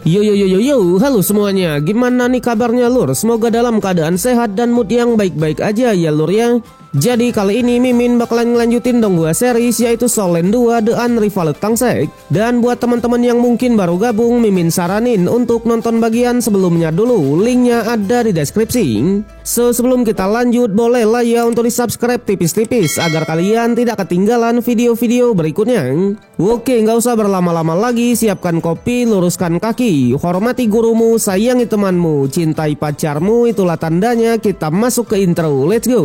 Yo yo yo yo yo, halo semuanya, gimana nih kabarnya lur? Semoga dalam keadaan sehat dan mood yang baik-baik aja ya lur ya. Jadi kali ini Mimin bakalan ngelanjutin dong gua series yaitu Soul Land 2 The Unrivaled Tangsek. Dan buat teman-teman yang mungkin baru gabung, Mimin saranin untuk nonton bagian sebelumnya dulu, linknya ada di deskripsi. So sebelum kita lanjut, bolehlah ya untuk di subscribe tipis-tipis agar kalian tidak ketinggalan video-video berikutnya. Oke, nggak usah berlama-lama lagi, siapkan kopi, luruskan kaki, hormati gurumu, sayangi temanmu, cintai pacarmu, itulah tandanya kita masuk ke intro. Let's go.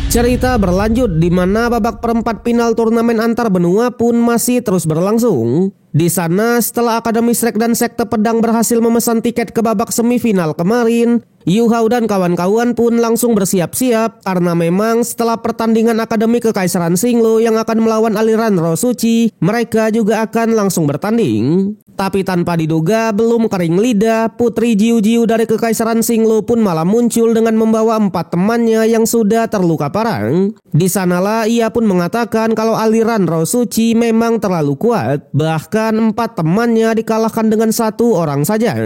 Cerita berlanjut di mana babak perempat final turnamen antar benua pun masih terus berlangsung. Di sana setelah Akademi Shrek dan Sekte Pedang berhasil memesan tiket ke babak semifinal kemarin, Yu Hao dan kawan-kawan pun langsung bersiap-siap karena memang setelah pertandingan Akademi Kekaisaran Xinglu yang akan melawan aliran Roh Suci, mereka juga akan langsung bertanding. Tapi tanpa diduga, belum kering lidah, Putri Jiu-Jiu dari Kekaisaran Xinglu pun malah muncul dengan membawa 4 temannya yang sudah terluka parah. Di sanalah ia pun mengatakan kalau aliran Roh Suci memang terlalu kuat, bahkan 4 temannya dikalahkan dengan 1 orang saja.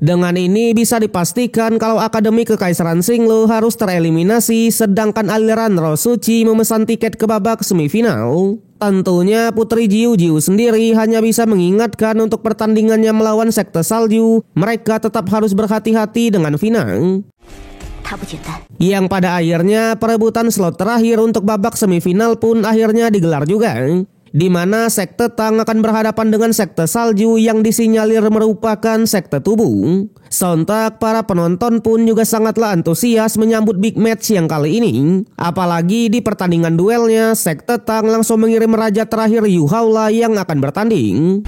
Dengan ini bisa dipastikan kalau Akademi Kekaisaran Xinglu harus tereliminasi, sedangkan aliran Roh Suci memesan tiket ke babak semifinal. Tentunya Putri Jiu-Jiu sendiri hanya bisa mengingatkan untuk pertandingannya melawan Sekte Salju, mereka tetap harus berhati-hati dengan Vinang. Yang pada akhirnya perebutan slot terakhir untuk babak semifinal pun akhirnya digelar juga, di mana Sekte Tang akan berhadapan dengan Sekte Salju yang disinyalir merupakan sekte tubuh. Sontak para penonton pun juga sangatlah antusias menyambut big match yang kali ini. Apalagi di pertandingan duelnya, Sekte Tang langsung mengirim raja terakhir Yu Hao yang akan bertanding.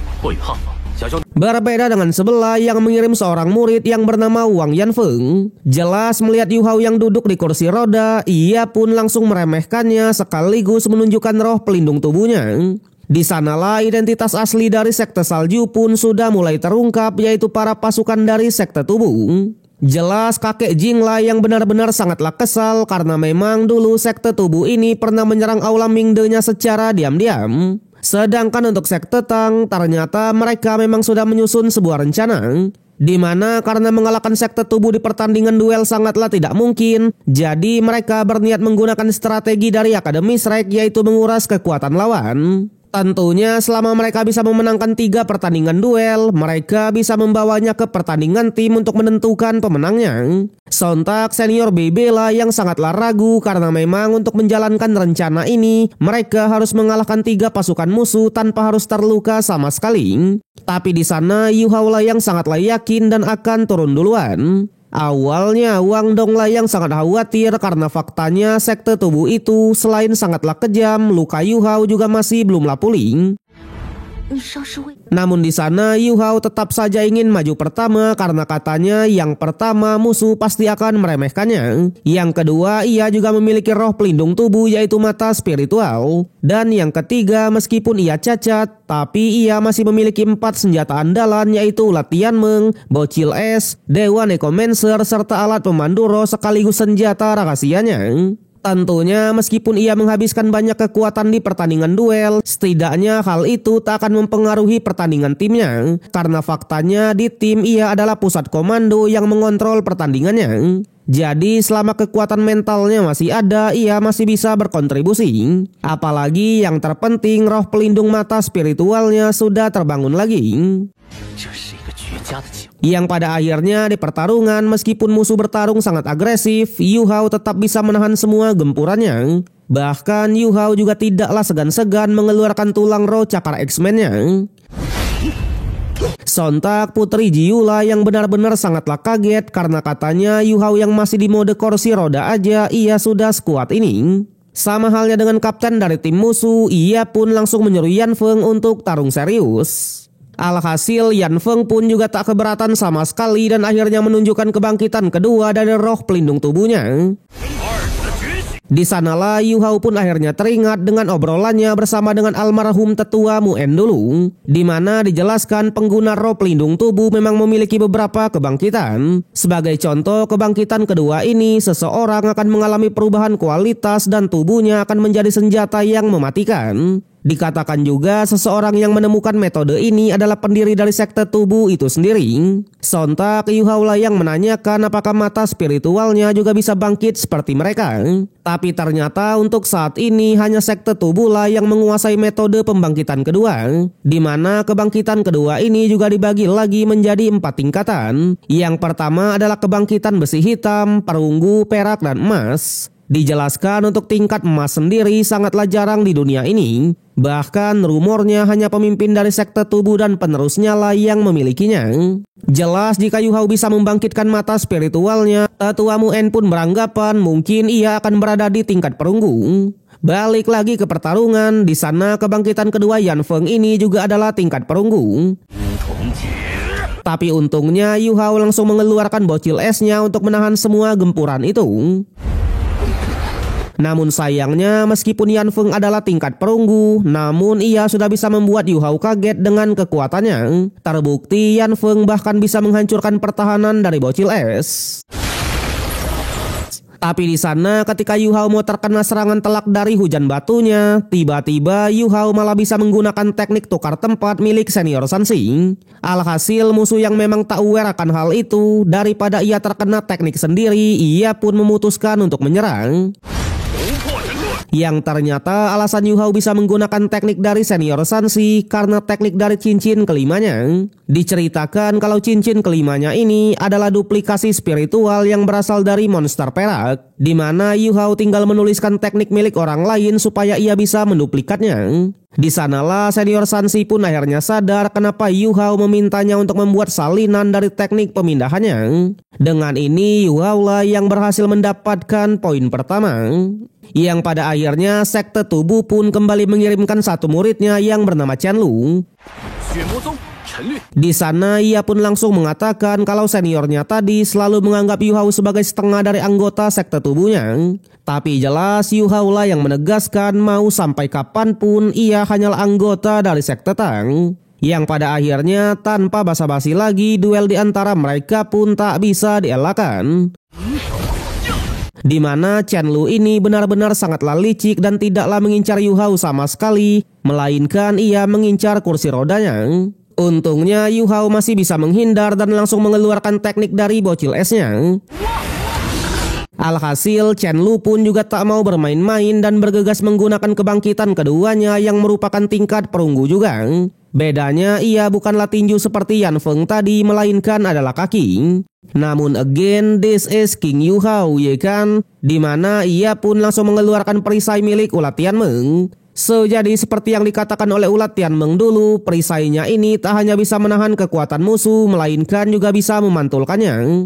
Berbeda dengan sebelah yang mengirim seorang murid yang bernama Wang Yanfeng. Jelas melihat Yu Hao yang duduk di kursi roda, ia pun langsung meremehkannya sekaligus menunjukkan roh pelindung tubuhnya. Di sanalah identitas asli dari Sekte Salju pun sudah mulai terungkap, yaitu para pasukan dari Sekte Tubuh. Jelas kakek Jingla yang benar-benar sangatlah kesal karena memang dulu Sekte Tubuh ini pernah menyerang Aula Mingde-nya secara diam-diam. Sedangkan untuk Sekte Tang, ternyata mereka memang sudah menyusun sebuah rencana, di mana karena mengalahkan Sekte Tubuh di pertandingan duel sangatlah tidak mungkin, jadi mereka berniat menggunakan strategi dari Akademi Shrek, yaitu menguras kekuatan lawan. Tentunya selama mereka bisa memenangkan 3 pertandingan duel, mereka bisa membawanya ke pertandingan tim untuk menentukan pemenangnya. Sontak senior BB lah yang sangatlah ragu karena memang untuk menjalankan rencana ini, mereka harus mengalahkan 3 pasukan musuh tanpa harus terluka sama sekali. Tapi di sana Yu Hao lah yang sangatlah yakin dan akan turun duluan. Awalnya Wang Dong lah yang sangat khawatir karena faktanya Sekte Tubuh itu selain sangatlah kejam, luka Yu Hao juga masih belumlah pulih. Namun di sana Yu Hao tetap saja ingin maju pertama karena katanya yang pertama musuh pasti akan meremehkannya. Yang kedua ia juga memiliki roh pelindung tubuh yaitu mata spiritual. Dan yang ketiga meskipun ia cacat tapi ia masih memiliki 4 senjata andalan yaitu Ulat Tianmeng, Bocil Es, Dewa Necromancer serta alat pemandu roh sekaligus senjata rahasianya. Tentunya meskipun ia menghabiskan banyak kekuatan di pertandingan duel, setidaknya hal itu tak akan mempengaruhi pertandingan timnya. Karena faktanya di tim ia adalah pusat komando yang mengontrol pertandingannya. Jadi selama kekuatan mentalnya masih ada, ia masih bisa berkontribusi. Apalagi yang terpenting roh pelindung mata spiritualnya sudah terbangun lagi. Yang pada akhirnya di pertarungan meskipun musuh bertarung sangat agresif, Yu Hao tetap bisa menahan semua gempurannya. Bahkan Yu Hao juga tidaklah segan-segan mengeluarkan tulang roh cakar X-Men-nya. Sontak Putri Jiu lah yang benar-benar sangatlah kaget karena katanya Yu Hao yang masih di mode kursi roda aja ia sudah sekuat ini. Sama halnya dengan kapten dari tim musuh, ia pun langsung menyuruh Yanfeng untuk tarung serius. Alhasil Yanfeng pun juga tak keberatan sama sekali dan akhirnya menunjukkan kebangkitan kedua dari roh pelindung tubuhnya. Di sanalah Yu Hao pun akhirnya teringat dengan obrolannya bersama dengan almarhum tetua Mu En dulu, di mana dijelaskan pengguna roh pelindung tubuh memang memiliki beberapa kebangkitan. Sebagai contoh, kebangkitan kedua ini seseorang akan mengalami perubahan kualitas dan tubuhnya akan menjadi senjata yang mematikan. Dikatakan juga seseorang yang menemukan metode ini adalah pendiri dari sekte tubuh itu sendiri. Sontak Yu Hao lah yang menanyakan apakah mata spiritualnya juga bisa bangkit seperti mereka. Tapi ternyata untuk saat ini hanya sekte tubuh lah yang menguasai metode pembangkitan kedua, di mana kebangkitan kedua ini juga dibagi lagi menjadi 4 tingkatan. Yang pertama adalah kebangkitan besi hitam, perunggu, perak, dan emas. Dijelaskan untuk tingkat emas sendiri sangatlah jarang di dunia ini. Bahkan rumornya hanya pemimpin dari sekte tubuh dan penerusnya lah yang memilikinya. Jelas jika Yu Hao bisa membangkitkan mata spiritualnya, tetua Mu En pun beranggapan mungkin ia akan berada di tingkat perunggu. Balik lagi ke pertarungan, di sana kebangkitan kedua Yan Feng ini juga adalah tingkat perunggu. Tapi untungnya Yu Hao langsung mengeluarkan bocil esnya untuk menahan semua gempuran itu. Namun sayangnya meskipun Yan Feng adalah tingkat perunggu, namun ia sudah bisa membuat Yu Hao kaget dengan kekuatannya. Terbukti Yan Feng bahkan bisa menghancurkan pertahanan dari bocil es. Tapi di sana ketika Yu Hao mau terkena serangan telak dari hujan batunya, tiba-tiba Yu Hao malah bisa menggunakan teknik tukar tempat milik senior Sanxing. Alhasil musuh yang memang tak aware akan hal itu, daripada ia terkena teknik sendiri, ia pun memutuskan untuk menyerang. Yang ternyata alasan Yu Hao bisa menggunakan teknik dari senior Sanxi karena teknik dari cincin kelimanya. Diceritakan kalau cincin kelimanya ini adalah duplikasi spiritual yang berasal dari monster perak, di mana Yu Hao tinggal menuliskan teknik milik orang lain supaya ia bisa menduplikatnya. Di sanalah senior Sanxi pun akhirnya sadar kenapa Yu Hao memintanya untuk membuat salinan dari teknik pemindahannya. Dengan ini Yu Hao lah yang berhasil mendapatkan poin pertama. Yang pada akhirnya sekte tubuh pun kembali mengirimkan satu muridnya yang bernama Chen Lu. Di sana ia pun langsung mengatakan kalau seniornya tadi selalu menganggap Yu Hao sebagai setengah dari anggota sekte tubuhnya. Tapi jelas Yu Hao lah yang menegaskan mau sampai kapanpun ia hanyalah anggota dari sekte Tang. Yang pada akhirnya tanpa basa-basi lagi duel di antara mereka pun tak bisa dielakkan. Di mana Chen Lu ini benar-benar sangatlah licik dan tidaklah mengincar Yu Hao sama sekali, melainkan ia mengincar kursi rodanya. Untungnya Yu Hao masih bisa menghindar dan langsung mengeluarkan teknik dari bocil esnya. Alhasil Chen Lu pun juga tak mau bermain-main dan bergegas menggunakan kebangkitan keduanya yang merupakan tingkat perunggu juga. Bedanya ia bukanlah tinju seperti Yan Feng tadi, melainkan adalah kaki. Namun again, this is King Yu Hao, ya kan? Dimana ia pun langsung mengeluarkan perisai milik Ulat Tianmeng. Jadi seperti yang dikatakan oleh Ulat Tianmeng dulu, perisainya ini tak hanya bisa menahan kekuatan musuh, melainkan juga bisa memantulkannya.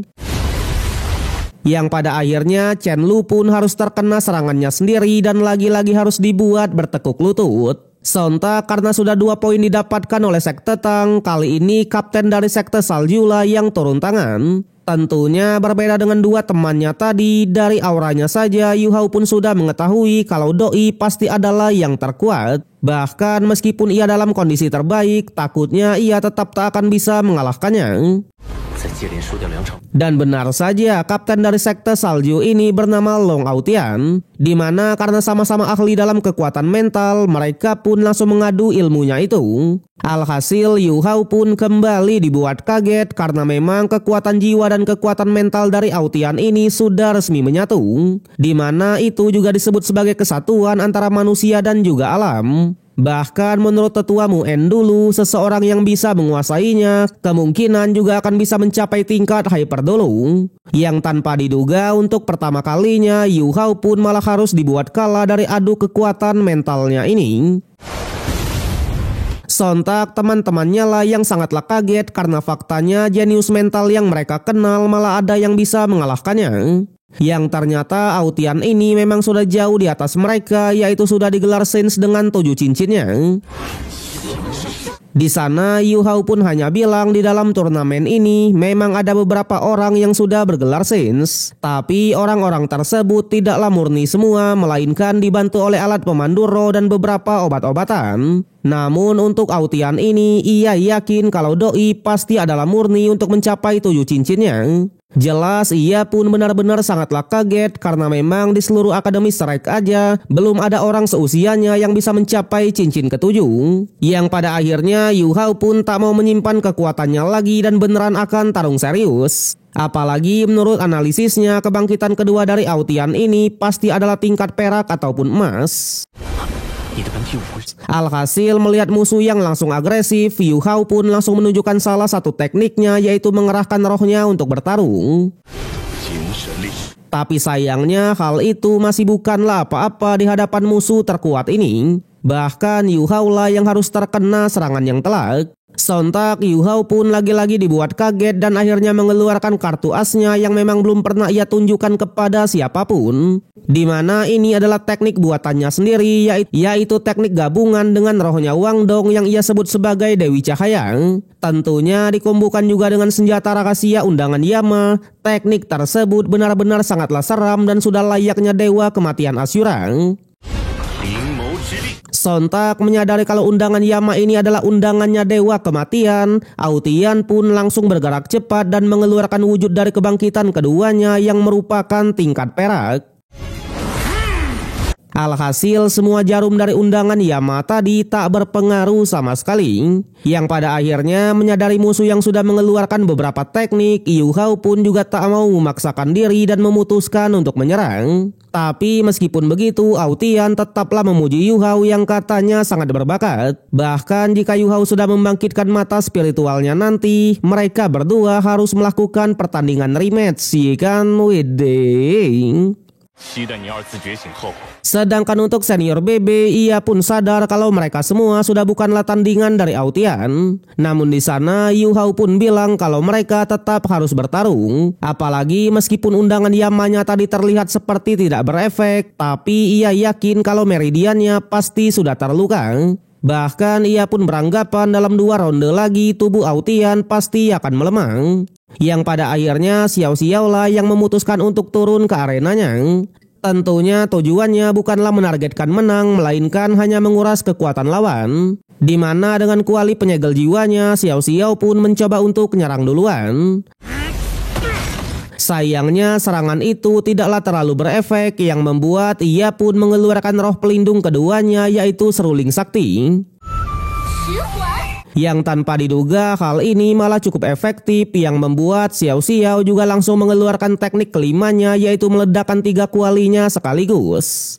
Yang pada akhirnya Chen Lu pun harus terkena serangannya sendiri dan lagi-lagi harus dibuat bertekuk lutut. Sontak karena sudah 2 poin didapatkan oleh sekte Tang, kali ini kapten dari sekte salju lah yang turun tangan. Tentunya berbeda dengan 2 temannya tadi, dari auranya saja Yu Hao pun sudah mengetahui kalau doi pasti adalah yang terkuat. Bahkan meskipun ia dalam kondisi terbaik, takutnya ia tetap tak akan bisa mengalahkannya. Dan benar saja, kapten dari sekte salju ini bernama Long Autian, di mana karena sama-sama ahli dalam kekuatan mental, mereka pun langsung mengadu ilmunya itu. Alhasil Yu Hao pun kembali dibuat kaget karena memang kekuatan jiwa dan kekuatan mental dari Autian ini sudah resmi menyatu, di mana itu juga disebut sebagai kesatuan antara manusia dan juga alam. Bahkan menurut tetua Mu En dulu, seseorang yang bisa menguasainya kemungkinan juga akan bisa mencapai tingkat hyper dulu. Yang tanpa diduga untuk pertama kalinya Yu Hao pun malah harus dibuat kalah dari adu kekuatan mentalnya ini. Sontak teman-temannya lah yang sangatlah kaget karena faktanya jenius mental yang mereka kenal malah ada yang bisa mengalahkannya. Yang ternyata Autian ini memang sudah jauh di atas mereka, yaitu sudah digelar Saints dengan 7 cincinnya. Di sana Yu Hao pun hanya bilang di dalam turnamen ini memang ada beberapa orang yang sudah bergelar Saints, tapi orang-orang tersebut tidaklah murni semua, melainkan dibantu oleh alat pemandu roh dan beberapa obat-obatan. Namun untuk Aotian ini ia yakin kalau doi pasti adalah murni untuk mencapai 7 cincinnya. Jelas ia pun benar-benar sangatlah kaget karena memang di seluruh Akademi Strike aja belum ada orang seusianya yang bisa mencapai cincin ke-7. Yang pada akhirnya Yu Hao pun tak mau menyimpan kekuatannya lagi dan beneran akan tarung serius. Apalagi menurut analisisnya kebangkitan kedua dari Aotian ini pasti adalah tingkat perak ataupun emas. Alhasil melihat musuh yang langsung agresif, Yu Hao pun langsung menunjukkan salah satu tekniknya, yaitu mengerahkan rohnya untuk bertarung. Tapi sayangnya hal itu masih bukanlah apa-apa di hadapan musuh terkuat ini. Bahkan Yu Hao lah yang harus terkena serangan yang telak. Sontak Yu Hao pun lagi-lagi dibuat kaget dan akhirnya mengeluarkan kartu asnya yang memang belum pernah ia tunjukkan kepada siapapun. Dimana ini adalah teknik buatannya sendiri, yaitu teknik gabungan dengan rohnya Wang Dong yang ia sebut sebagai Dewi Cahaya. Tentunya dikombokan juga dengan senjata rahasia undangan Yama. Teknik tersebut benar-benar sangatlah seram dan sudah layaknya dewa kematian Asyura. Sontak menyadari kalau undangan Yama ini adalah undangannya dewa kematian, Aotian pun langsung bergerak cepat dan mengeluarkan wujud dari kebangkitan keduanya yang merupakan tingkat perak. Alhasil semua jarum dari undangan Yama tadi tak berpengaruh sama sekali. Yang pada akhirnya menyadari musuh yang sudah mengeluarkan beberapa teknik, Yu Hao pun juga tak mau memaksakan diri dan memutuskan untuk menyerang. Tapi meskipun begitu, Aotian tetaplah memuji Yu Hao yang katanya sangat berbakat. Bahkan jika Yu Hao sudah membangkitkan mata spiritualnya nanti, mereka berdua harus melakukan pertandingan rematch, ya kan? Widing. Sedangkan untuk senior BB, ia pun sadar kalau mereka semua sudah bukanlah tandingan dari Aotian. Namun di sana Yu Hao pun bilang kalau mereka tetap harus bertarung. Apalagi meskipun undangan Yamanya tadi terlihat seperti tidak berefek, tapi ia yakin kalau meridiannya pasti sudah terluka. Bahkan ia pun beranggapan dalam 2 ronde lagi tubuh Aotian pasti akan melemah. Yang pada akhirnya Xiao Xiao lah yang memutuskan untuk turun ke arenanya. Tentunya tujuannya bukanlah menargetkan menang, melainkan hanya menguras kekuatan lawan. Dimana dengan kuali penyegel jiwanya, Xiao Xiao pun mencoba untuk menyerang duluan. Sayangnya serangan itu tidaklah terlalu berefek, yang membuat ia pun mengeluarkan roh pelindung keduanya, yaitu seruling sakti. Yang tanpa diduga hal ini malah cukup efektif, yang membuat Xiao Xiao juga langsung mengeluarkan teknik kelimanya, yaitu meledakkan 3 kualinya sekaligus.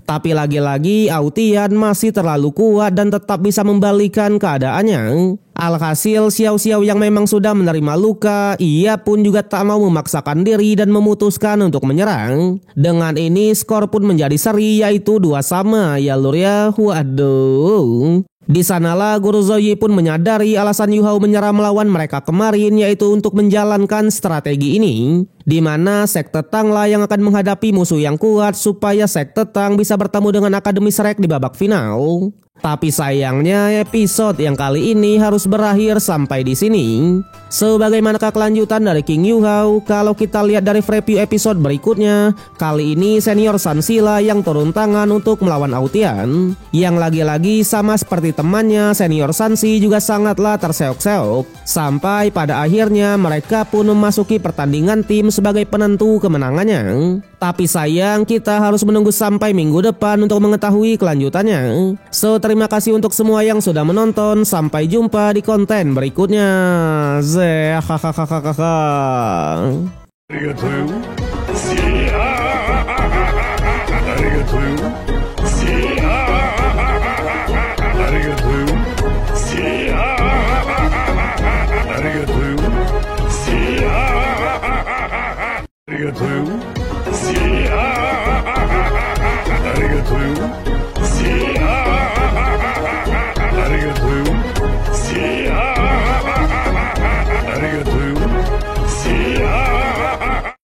Tapi lagi-lagi Aotian masih terlalu kuat dan tetap bisa membalikan keadaannya. Alhasil Xiao Xiao yang memang sudah menerima luka, ia pun juga tak mau memaksakan diri dan memutuskan untuk menyerang. Dengan ini skor pun menjadi seri, yaitu 2-2 ya lur ya. Waduh. Di sanalah Guru Zoyi pun menyadari alasan Yu Hao menyerah melawan mereka kemarin, yaitu untuk menjalankan strategi ini. Di mana Sekte Tang lah yang akan menghadapi musuh yang kuat supaya Sekte Tang bisa bertemu dengan Akademi Strike di babak final. Tapi sayangnya episode yang kali ini harus berakhir sampai di sini. So, bagaimanakah kelanjutan dari King Yu Hao? Kalau kita lihat dari preview episode berikutnya, kali ini senior Sansila yang turun tangan untuk melawan Aotian. Yang lagi-lagi sama seperti temannya, senior Sansi juga sangatlah terseok-seok. Sampai pada akhirnya mereka pun memasuki pertandingan tim sebagai penentu kemenangannya. Tapi sayang kita harus menunggu sampai minggu depan untuk mengetahui kelanjutannya. So, terima kasih untuk semua yang sudah menonton. Sampai jumpa di konten berikutnya. Arigatou.